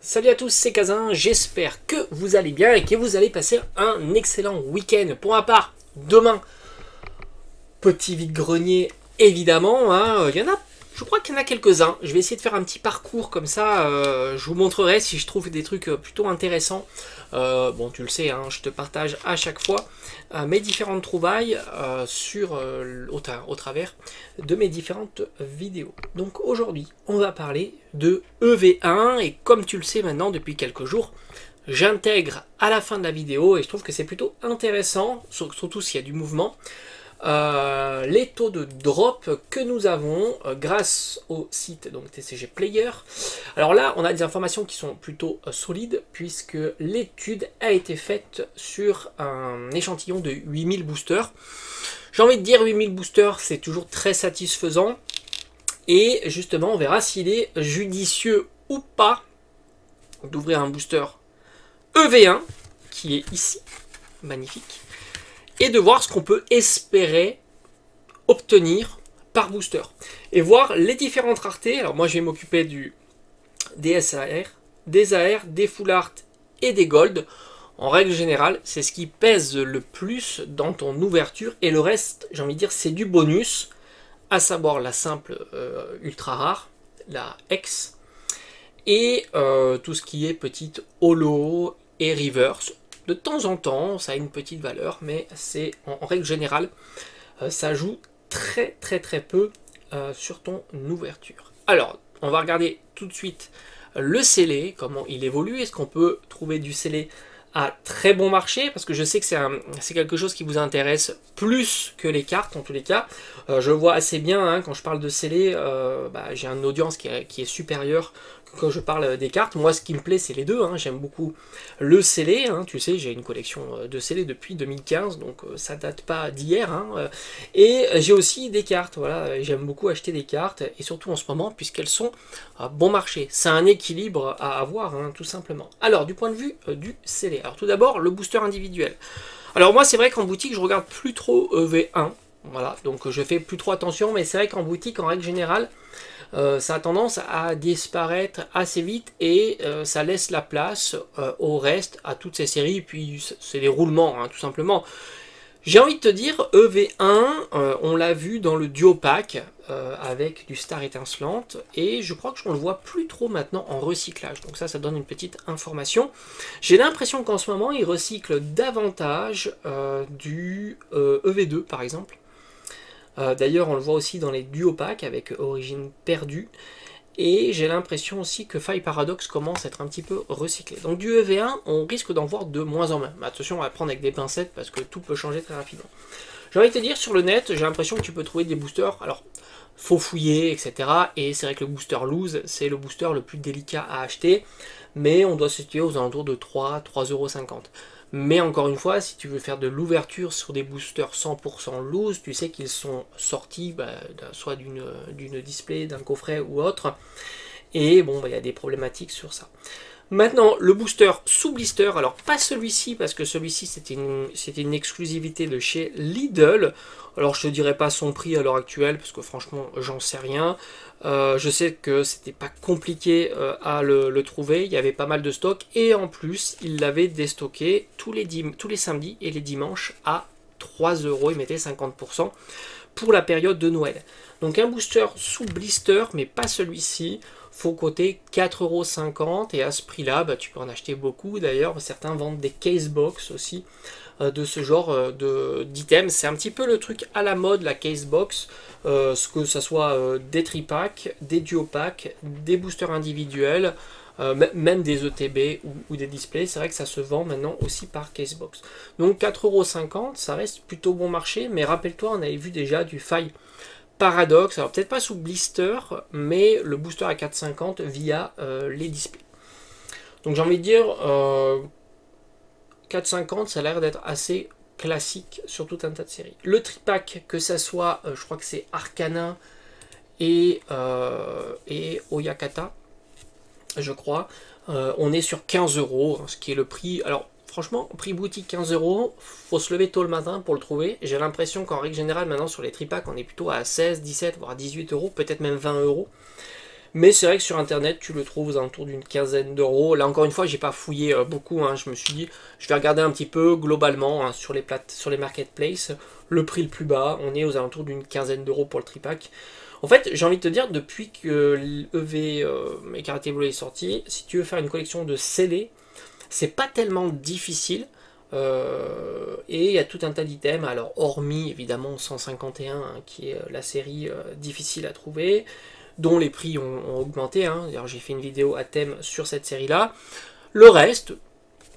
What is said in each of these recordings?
Salut à tous, c'est Kazin, j'espère que vous allez bien et que vous allez passer un excellent week-end. Pour ma part, demain, petit vide-grenier évidemment, hein, je crois qu'il y en a quelques-uns. Je vais essayer de faire un petit parcours comme ça, je vous montrerai si je trouve des trucs plutôt intéressants. Bon, tu le sais, hein, je te partage à chaque fois mes différentes trouvailles au travers de mes différentes vidéos. Donc aujourd'hui, on va parler de EV1 et comme tu le sais maintenant depuis quelques jours, j'intègre à la fin de la vidéo et je trouve que c'est plutôt intéressant, surtout s'il y a du mouvement. Les taux de drop que nous avons grâce au site donc TCG Player. Alors là, on a des informations qui sont plutôt solides puisque l'étude a été faite sur un échantillon de 8000 boosters. J'ai envie de dire 8000 boosters, c'est toujours très satisfaisant. Et justement, on verra s'il est judicieux ou pas d'ouvrir un booster EV1 qui est ici, magnifique, et de voir ce qu'on peut espérer obtenir par booster. Et voir les différentes raretés. Alors moi je vais m'occuper des SAR, des AR, des Full Art et des Gold. En règle générale, c'est ce qui pèse le plus dans ton ouverture. Et le reste, j'ai envie de dire, c'est du bonus. À savoir la simple ultra rare, la X. Et tout ce qui est petite holo et reverse. De temps en temps, ça a une petite valeur, mais c'est en règle générale, ça joue très peu sur ton ouverture. Alors, on va regarder tout de suite le scellé, comment il évolue. Est-ce qu'on peut trouver du scellé à très bon marché? Parce que je sais que c'est quelque chose qui vous intéresse plus que les cartes, en tous les cas. Je vois assez bien, hein, quand je parle de scellé, j'ai une audience qui est supérieure quand je parle des cartes. Moi, ce qui me plaît, c'est les deux, hein. J'aime beaucoup le scellé, hein. Tu sais, j'ai une collection de scellés depuis 2015, donc ça date pas d'hier, hein. Et j'ai aussi des cartes, voilà, j'aime beaucoup acheter des cartes, et surtout en ce moment, puisqu'elles sont à bon marché. C'est un équilibre à avoir, hein, tout simplement. Alors, du point de vue du scellé, alors tout d'abord, le booster individuel. Alors moi, c'est vrai qu'en boutique, je regarde plus trop EV1, voilà, donc je fais plus trop attention, mais c'est vrai qu'en boutique, en règle générale, ça a tendance à disparaître assez vite et ça laisse la place au reste, à toutes ces séries, puis c'est des roulements, hein, tout simplement. J'ai envie de te dire, EV1, on l'a vu dans le duo pack avec du Star étincelante, et je crois que je ne le vois plus trop maintenant en recyclage, donc ça donne une petite information. J'ai l'impression qu'en ce moment, il recycle davantage du EV2 par exemple. D'ailleurs, on le voit aussi dans les duo packs avec Origine perdue. Et j'ai l'impression aussi que Faille Paradox commence à être un petit peu recyclé. Donc du EV1, on risque d'en voir de moins en moins. Mais attention, on va prendre avec des pincettes parce que tout peut changer très rapidement. J'ai envie de te dire, sur le net, j'ai l'impression que tu peux trouver des boosters. Alors, faut fouiller, etc. Et c'est vrai que le booster loose, c'est le booster le plus délicat à acheter. Mais on doit se situer aux alentours de 3,50 €. Mais encore une fois, si tu veux faire de l'ouverture sur des boosters 100% loose, tu sais qu'ils sont sortis soit d'une display, d'un coffret ou autre. Et bon, il y a des problématiques sur ça. Maintenant, le booster sous blister, alors pas celui-ci, parce que celui-ci c'était une exclusivité de chez Lidl. Alors je te dirais pas son prix à l'heure actuelle, parce que franchement j'en sais rien. Je sais que c'était pas compliqué à le trouver, il y avait pas mal de stock, et en plus il l'avait déstocké tous les samedis et les dimanches à 3 €, il mettait 50% pour la période de Noël. Donc un booster sous blister, mais pas celui-ci. Faut coter 4,50 € et à ce prix-là, tu peux en acheter beaucoup. D'ailleurs, certains vendent des case box aussi de ce genre d'items. C'est un petit peu le truc à la mode, la case box, que ce soit des tripacks, des duo packs, des boosters individuels, même des ETB ou des displays. C'est vrai que ça se vend maintenant aussi par case box. Donc 4,50 €, ça reste plutôt bon marché, mais rappelle-toi, on avait vu déjà du Faille Paradox, alors peut-être pas sous blister, mais le booster à 4,50 € via les displays. Donc j'ai envie de dire, 4,50 €, ça a l'air d'être assez classique sur tout un tas de séries. Le tripack, que ça soit, je crois que c'est Arcana et Oyakata, je crois, on est sur 15 €, ce qui est le prix. Alors franchement, prix boutique 15 €, faut se lever tôt le matin pour le trouver. J'ai l'impression qu'en règle générale, maintenant sur les tripacks, on est plutôt à 16, 17, voire 18 €, peut-être même 20 €. Mais c'est vrai que sur internet, tu le trouves aux alentours d'une quinzaine d'euros. Là encore une fois, j'ai pas fouillé beaucoup, hein. Je me suis dit, je vais regarder un petit peu globalement, hein, sur les marketplaces. Le prix le plus bas, on est aux alentours d'une quinzaine d'euros pour le tripack. En fait, j'ai envie de te dire, depuis que l'EV et Karate Bleu est sorti, si tu veux faire une collection de scellés, c'est pas tellement difficile. Et il y a tout un tas d'items, alors hormis évidemment 151, hein, qui est la série difficile à trouver, dont les prix ont augmenté, hein. D'ailleurs j'ai fait une vidéo à thème sur cette série là. Le reste,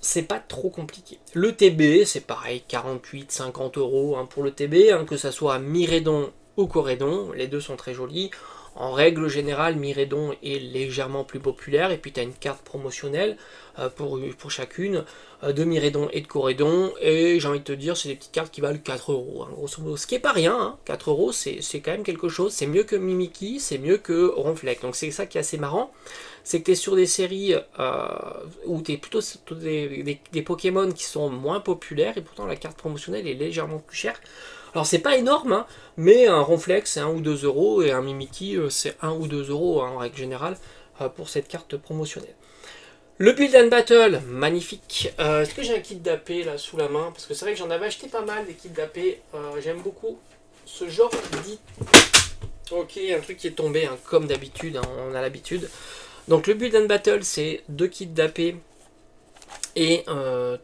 c'est pas trop compliqué. Le TB, c'est pareil, 48-50 euros, hein, pour le TB, hein, que ça soit Miredon ou Corédon, les deux sont très jolis. En règle générale, Miredon est légèrement plus populaire, et puis tu as une carte promotionnelle pour chacune, de Miredon et de Corédon, et j'ai envie de te dire, c'est des petites cartes qui valent 4 euros, hein, grosso modo. Ce qui est pas rien, hein, 4 euros, c'est quand même quelque chose, c'est mieux que Mimiki, c'est mieux que Ronfleck, donc c'est ça qui est assez marrant, c'est que tu es sur des séries où tu es plutôt sur des Pokémon qui sont moins populaires, et pourtant la carte promotionnelle est légèrement plus chère. Alors c'est pas énorme, hein, mais un Ronflex c'est 1 ou 2 euros, et un Mimiki c'est 1 ou 2 euros, hein, en règle générale, pour cette carte promotionnelle. Le Build and Battle, magnifique. Est-ce que j'ai un kit d'AP là sous la main? Parce que c'est vrai que j'en avais acheté pas mal des kits d'AP. J'aime beaucoup ce genre dit. Ok, un truc qui est tombé, hein, comme d'habitude, hein, on a l'habitude. Donc le Build and Battle, c'est 2 kits d'AP et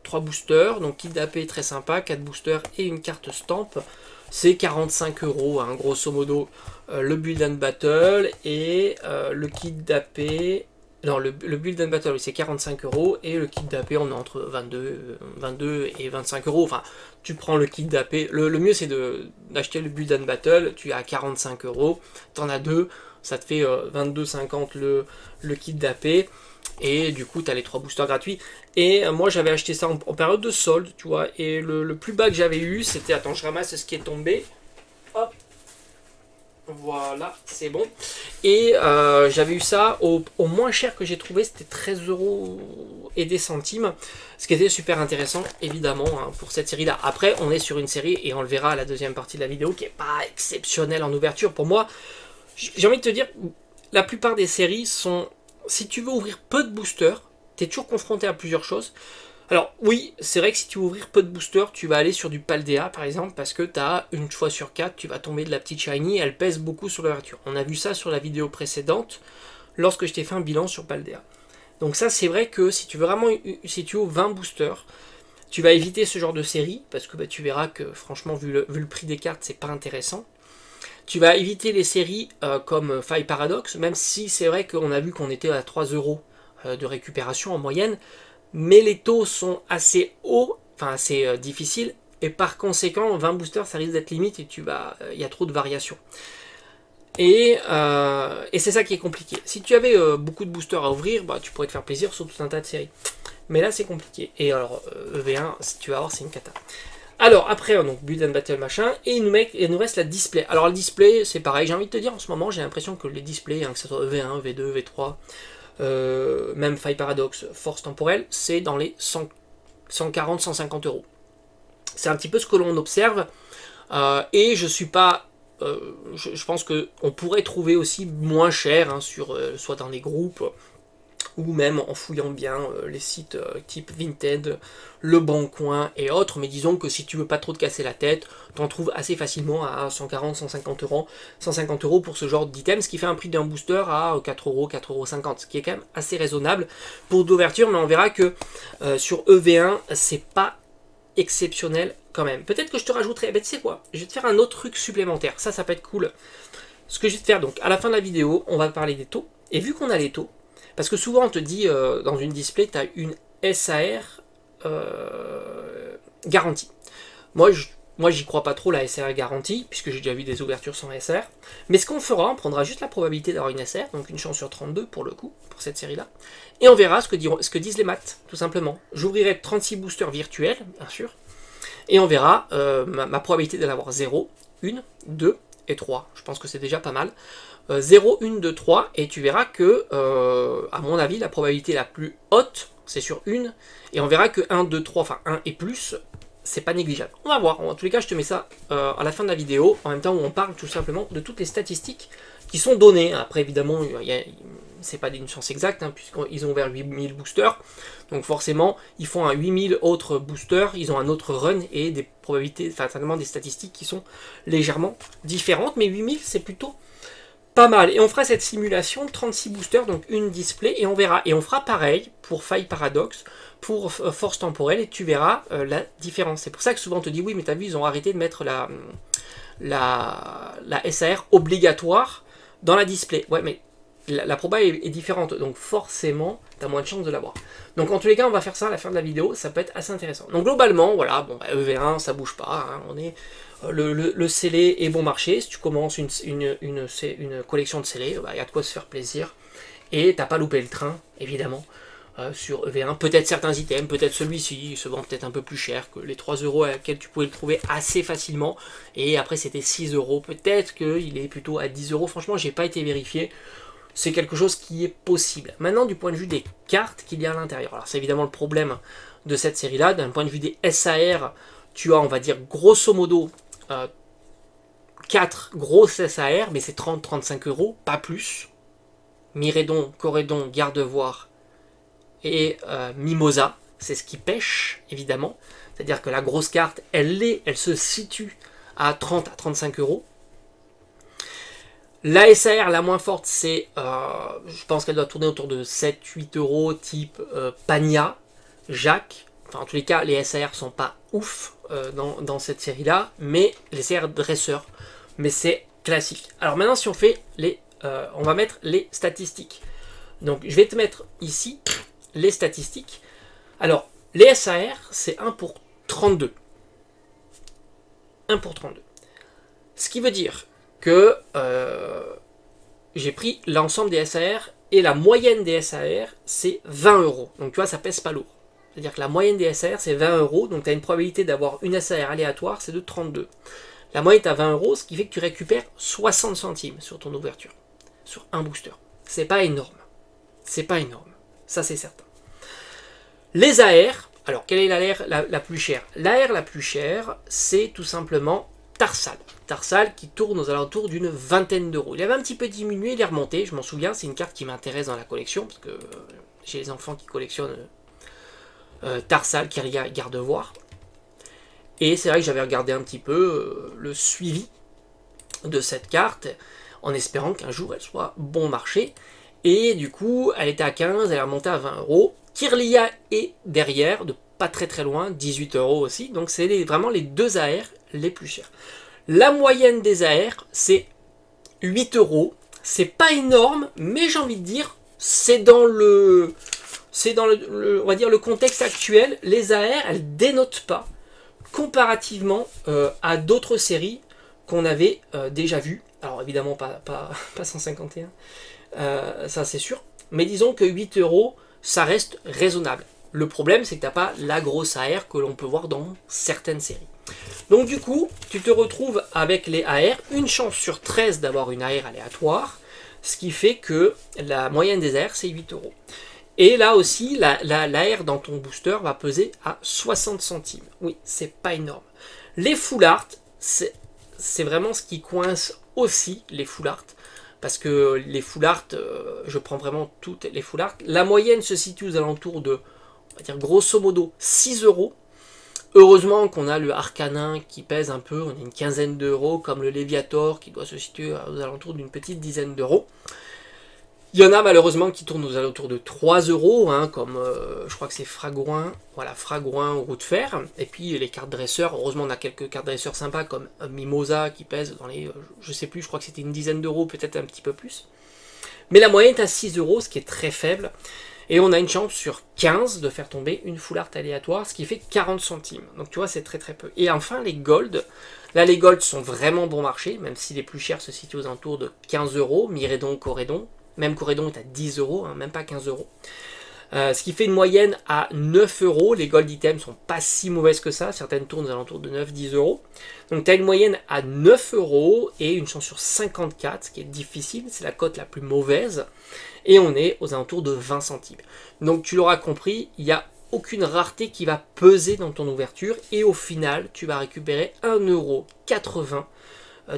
3 boosters. Donc kit d'AP très sympa, 4 boosters et une carte stamp. C'est 45 euros, hein, grosso modo, le Build and Battle, et le kit d'AP. Non, le Build and Battle, c'est 45 euros, et le kit d'AP, on est entre 22 et 25 euros. Enfin, tu prends le kit d'AP. Le mieux, c'est d'acheter le Build and Battle. Tu as 45 euros, tu en as deux, ça te fait 22,50 le kit d'AP. Et du coup, tu as les 3 boosters gratuits. Et moi, j'avais acheté ça en période de solde, tu vois. Et le plus bas que j'avais eu, c'était... Attends, je ramasse ce qui est tombé. Hop. Voilà, c'est bon. Et j'avais eu ça au moins cher que j'ai trouvé, c'était 13 euros et des centimes. Ce qui était super intéressant, évidemment, hein, pour cette série-là. Après, on est sur une série, et on le verra à la deuxième partie de la vidéo, qui n'est pas exceptionnelle en ouverture. Pour moi, j'ai envie de te dire, la plupart des séries sont... Si tu veux ouvrir peu de boosters, tu es toujours confronté à plusieurs choses. Alors oui, c'est vrai que si tu veux ouvrir peu de boosters, tu vas aller sur du Paldea par exemple, parce que tu as une fois sur 4, tu vas tomber de la petite shiny, elle pèse beaucoup sur l'ouverture. On a vu ça sur la vidéo précédente, lorsque je t'ai fait un bilan sur Paldea. Donc ça, c'est vrai que si tu veux vraiment, si tu ouvres 20 boosters, tu vas éviter ce genre de série, parce que bah, tu verras que franchement, vu le prix des cartes, c'est pas intéressant. Tu vas éviter les séries comme Faille Paradox, même si c'est vrai qu'on a vu qu'on était à 3 euros de récupération en moyenne, mais les taux sont assez hauts, enfin assez difficiles, et par conséquent, 20 boosters, ça risque d'être limite, et il y a trop de variations. Et c'est ça qui est compliqué. Si tu avais beaucoup de boosters à ouvrir, bah, tu pourrais te faire plaisir sur tout un tas de séries. Mais là, c'est compliqué. Et alors, EV1, si tu vas voir, c'est une cata. Alors, après, donc, Build and Battle, machin, et il nous reste la display. Alors, le display, c'est pareil, j'ai envie de te dire, en ce moment, j'ai l'impression que les displays, hein, que ce soit EV1, V2, V3, même Faille Paradox, Force Temporelle, c'est dans les 140-150 euros. C'est un petit peu ce que l'on observe, et je suis pas... je pense qu'on pourrait trouver aussi moins cher, hein, soit dans les groupes, ou même en fouillant bien les sites type Vinted, Le Bon Coin et autres, mais disons que si tu veux pas trop te casser la tête, t'en trouves assez facilement à 140-150 euros, 150 euros pour ce genre d'item, ce qui fait un prix d'un booster à 4 euros, 4,50 euros, ce qui est quand même assez raisonnable pour d'ouverture, mais on verra que sur EV1, c'est pas exceptionnel quand même. Peut-être que je te rajouterai, ben tu sais quoi, je vais te faire un autre truc supplémentaire, ça peut être cool. Ce que je vais te faire, donc à la fin de la vidéo, on va parler des taux, et vu qu'on a les taux, parce que souvent on te dit dans une display, tu as une SAR garantie. Moi, j'y crois pas trop la SAR garantie, puisque j'ai déjà vu des ouvertures sans SAR. Mais ce qu'on fera, on prendra juste la probabilité d'avoir une SAR, donc une chance sur 32 pour le coup, pour cette série-là. Et on verra ce que disent les maths, tout simplement. J'ouvrirai 36 boosters virtuels, bien sûr. Et on verra ma probabilité d'en avoir 0, 1, 2 et 3. Je pense que c'est déjà pas mal. 0, 1, 2, 3, et tu verras que, à mon avis, la probabilité la plus haute, c'est sur 1, et on verra que 1, 2, 3, enfin 1 et plus, c'est pas négligeable. On va voir, en tous les cas, je te mets ça à la fin de la vidéo, en même temps où on parle tout simplement de toutes les statistiques qui sont donnés. Après, évidemment, c'est pas une chance exacte, hein, puisqu'ils ont ouvert 8000 boosters. Donc forcément, ils font un 8000 autres boosters, ils ont un autre run et des probabilités, enfin certainement des statistiques qui sont légèrement différentes. Mais 8000, c'est plutôt pas mal. Et on fera cette simulation, 36 boosters, donc une display, et on verra. Et on fera pareil pour Faille Paradoxe, pour Force Temporelle, et tu verras la différence. C'est pour ça que souvent on te dit, oui, mais t'as vu, ils ont arrêté de mettre la SAR obligatoire dans la display. Ouais, mais la proba est différente, donc forcément, tu as moins de chances de l'avoir. Donc en tous les cas, on va faire ça à la fin de la vidéo, ça peut être assez intéressant. Donc globalement, voilà, bon, bah, EV1, ça bouge pas, hein, on est le scellé est bon marché. Si tu commences une collection de scellés, bah, y a de quoi se faire plaisir. Et t'as pas loupé le train, évidemment, sur EV1. Peut-être certains items, peut-être celui-ci, il se vend peut-être un peu plus cher que les 3 euros à laquelle tu pouvais le trouver assez facilement. Et après, c'était 6 euros. Peut-être qu'il est plutôt à 10 euros. Franchement, j'ai pas été vérifié. C'est quelque chose qui est possible. Maintenant, du point de vue des cartes qu'il y a à l'intérieur. Alors, c'est évidemment le problème de cette série-là. D'un point de vue des SAR, tu as, on va dire, grosso modo, 4 grosses SAR, mais c'est 30-35 euros, pas plus. Myrédon, Corédon, Gardevoir et Mimosa, c'est ce qui pêche, évidemment. C'est-à-dire que la grosse carte, elle se situe à 30 à 35 euros. La SAR la moins forte, c'est, je pense qu'elle doit tourner autour de 7-8 euros, type Pania, Jacques. Enfin, en tous les cas, les SAR sont pas ouf dans cette série-là, mais les SAR dresseurs, mais c'est classique. Alors maintenant, si on fait on va mettre les statistiques. Donc, je vais te mettre ici les statistiques. Alors, les SAR, c'est 1 pour 32. 1 pour 32. Ce qui veut dire que j'ai pris l'ensemble des SAR et la moyenne des SAR, c'est 20 euros. Donc tu vois, ça pèse pas lourd. C'est-à-dire que la moyenne des SAR, c'est 20 euros. Donc tu as une probabilité d'avoir une SAR aléatoire, c'est de 32. La moyenne est à 20 euros, ce qui fait que tu récupères 60 centimes sur ton ouverture, sur un booster. C'est pas énorme. C'est pas énorme. Ça, c'est certain. Les AR, alors quelle est l'AR la plus chère? L'AR la plus chère, c'est tout simplement Tarsal. Tarsal qui tourne aux alentours d'une vingtaine d'euros. Il avait un petit peu diminué, il est remonté, je m'en souviens, c'est une carte qui m'intéresse dans la collection, parce que j'ai les enfants qui collectionnent Tarsal, qui Gardevoir. Et c'est vrai que j'avais regardé un petit peu le suivi de cette carte, en espérant qu'un jour elle soit bon marché. Et du coup, elle était à 15, elle est remontée à 20 euros. Kirlia est derrière, de pas très loin, 18 euros aussi. Donc c'est vraiment les deux AR les plus chers. La moyenne des AR, c'est 8 euros. C'est pas énorme, mais j'ai envie de dire, c'est dans le on va dire le contexte actuel. Les AR, elles dénotent pas comparativement à d'autres séries qu'on avait déjà vues. Alors évidemment pas 151, ça c'est sûr. Mais disons que 8 euros, ça reste raisonnable. Le problème, c'est que tu n'as pas la grosse AR que l'on peut voir dans certaines séries. Donc du coup, tu te retrouves avec les AR, une chance sur 13 d'avoir une AR aléatoire, ce qui fait que la moyenne des AR, c'est 8 euros. Et là aussi, l'AR dans ton booster va peser à 60 centimes. Oui, c'est pas énorme. Les full art, c'est vraiment ce qui coince aussi les full art. Parce que les full art, je prends vraiment toutes les full art. La moyenne se situe aux alentours de, on va dire grosso modo, 6 euros. Heureusement qu'on a le Arcanin qui pèse un peu, on a une quinzaine d'euros, comme le Léviator qui doit se situer aux alentours d'une petite dizaine d'euros. Il y en a malheureusement qui tournent aux alentours de 3 euros, hein, comme je crois que c'est Fragouin, voilà, Fragouin ou Roue de Fer. Et puis les cartes dresseurs, heureusement on a quelques cartes dresseurs sympas comme Mimosa qui pèse dans les, je sais plus, je crois que c'était une dizaine d'euros, peut-être un petit peu plus. Mais la moyenne est à 6 euros, ce qui est très faible. Et on a une chance sur 15 de faire tomber une full art aléatoire, ce qui fait 40 centimes. Donc tu vois, c'est très peu. Et enfin, les gold. Là, les gold sont vraiment bon marché, même si les plus chers se situent aux alentours de 15 euros. Myrédon, Corédon. Même Corédon est à 10 euros, hein, même pas 15 euros. Ce qui fait une moyenne à 9 euros. Les gold items sont pas si mauvaises que ça. Certaines tournent aux alentours de 9-10 euros. Donc tu as une moyenne à 9 euros et une chance sur 54, ce qui est difficile. C'est la cote la plus mauvaise. Et on est aux alentours de 20 centimes. Donc tu l'auras compris, il n'y a aucune rareté qui va peser dans ton ouverture. Et au final, tu vas récupérer 1,80 €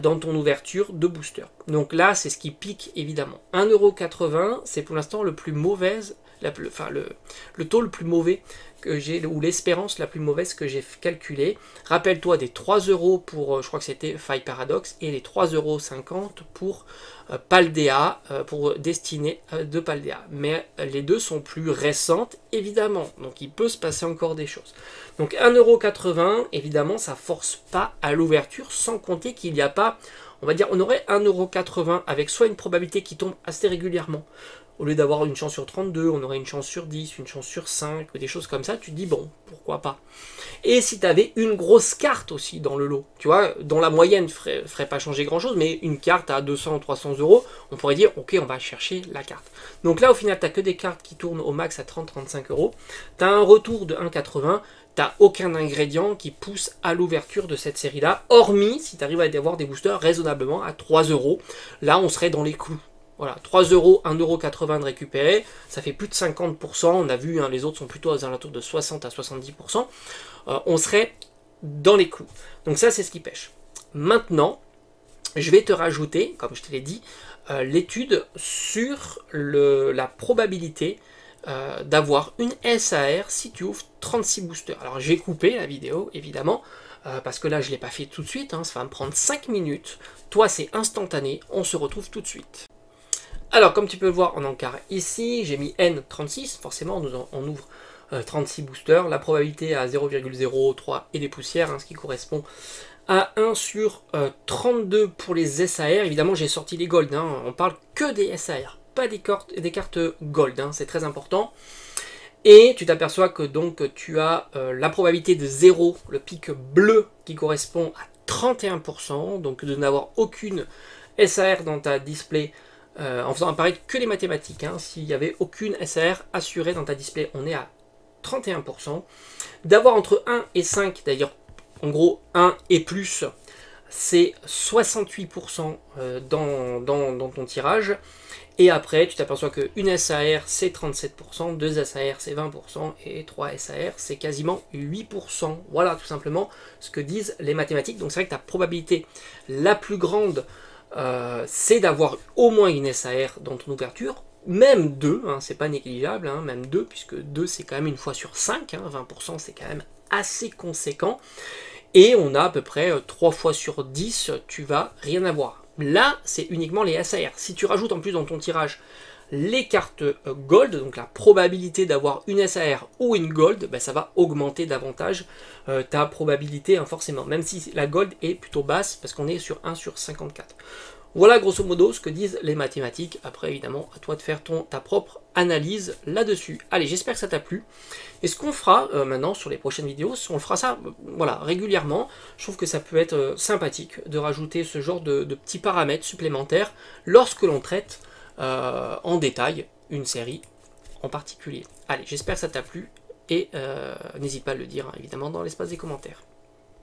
dans ton ouverture de booster. Donc là, c'est ce qui pique évidemment. 1,80 €, c'est pour l'instant le plus mauvais, le taux le plus mauvais que j'ai, ou l'espérance la plus mauvaise que j'ai calculée. Rappelle-toi des 3 € pour, je crois que c'était Faille Paradox, et les 3,50 € pour Paldea, pour Destinée de Paldea. Mais les deux sont plus récentes, évidemment, donc il peut se passer encore des choses. Donc 1,80 €, évidemment, ça force pas à l'ouverture, sans compter qu'il n'y a pas, on va dire, on aurait 1,80 € avec soit une probabilité qui tombe assez régulièrement. Au lieu d'avoir une chance sur 32, on aurait une chance sur 10, une chance sur 5, des choses comme ça, tu te dis bon, pourquoi pas. Et si tu avais une grosse carte aussi dans le lot, tu vois, dont la moyenne ferait pas changer grand chose, mais une carte à 200 ou 300 €, on pourrait dire ok, on va chercher la carte. Donc là au final, tu n'as que des cartes qui tournent au max à 30-35 €, tu as un retour de 1,80 €, tu n'as aucun ingrédient qui pousse à l'ouverture de cette série-là, hormis si tu arrives à avoir des boosters raisonnablement à 3 €, là on serait dans les clous. Voilà, 3 €, 1,80 € de récupérer, ça fait plus de 50%, on a vu, hein, les autres sont plutôt aux alentours de 60 à 70%, on serait dans les clous. Donc ça, c'est ce qui pêche. Maintenant, je vais te rajouter, comme je te l'ai dit, l'étude sur la probabilité d'avoir une SAR si tu ouvres 36 boosters. Alors j'ai coupé la vidéo, évidemment, parce que là, je ne l'ai pas fait tout de suite, hein, ça va me prendre 5 minutes. Toi, c'est instantané, on se retrouve tout de suite. Alors, comme tu peux le voir en encart ici, j'ai mis N36, forcément, on ouvre 36 boosters, la probabilité à 0,03 et des poussières, hein, ce qui correspond à 1 sur 32 pour les SAR. Évidemment, j'ai sorti les gold, hein, on parle que des SAR, pas des cartes gold, hein, c'est très important. Et tu t'aperçois que donc tu as la probabilité de 0, le pic bleu, qui correspond à 31%, donc de n'avoir aucune SAR dans ta display, en faisant apparaître que les mathématiques. Hein. S'il n'y avait aucune SAR assurée dans ta display, on est à 31%. D'avoir entre 1 et 5, d'ailleurs, en gros 1 et plus, c'est 68% dans ton tirage. Et après, tu t'aperçois qu'une SAR, c'est 37%, 2 SAR, c'est 20%, et 3 SAR, c'est quasiment 8%. Voilà, tout simplement, ce que disent les mathématiques. Donc c'est vrai que ta probabilité la plus grande, c'est d'avoir au moins une SAR dans ton ouverture, même 2, hein, c'est pas négligeable, hein, même 2, puisque 2 c'est quand même une fois sur 5, hein, 20% c'est quand même assez conséquent, et on a à peu près 3 fois sur 10, tu vas rien avoir. Là, c'est uniquement les SAR. Si tu rajoutes en plus dans ton tirage les cartes gold, donc la probabilité d'avoir une SAR ou une gold, ben ça va augmenter davantage ta probabilité, hein, forcément, même si la gold est plutôt basse, parce qu'on est sur 1 sur 54. Voilà grosso modo ce que disent les mathématiques. Après, évidemment, à toi de faire ta propre analyse là-dessus. Allez, j'espère que ça t'a plu. Et ce qu'on fera maintenant sur les prochaines vidéos, on fera ça voilà, régulièrement. Je trouve que ça peut être sympathique de rajouter ce genre de petits paramètres supplémentaires lorsque l'on traite en détail une série en particulier. Allez, j'espère que ça t'a plu et n'hésite pas à le dire, hein, évidemment, dans l'espace des commentaires.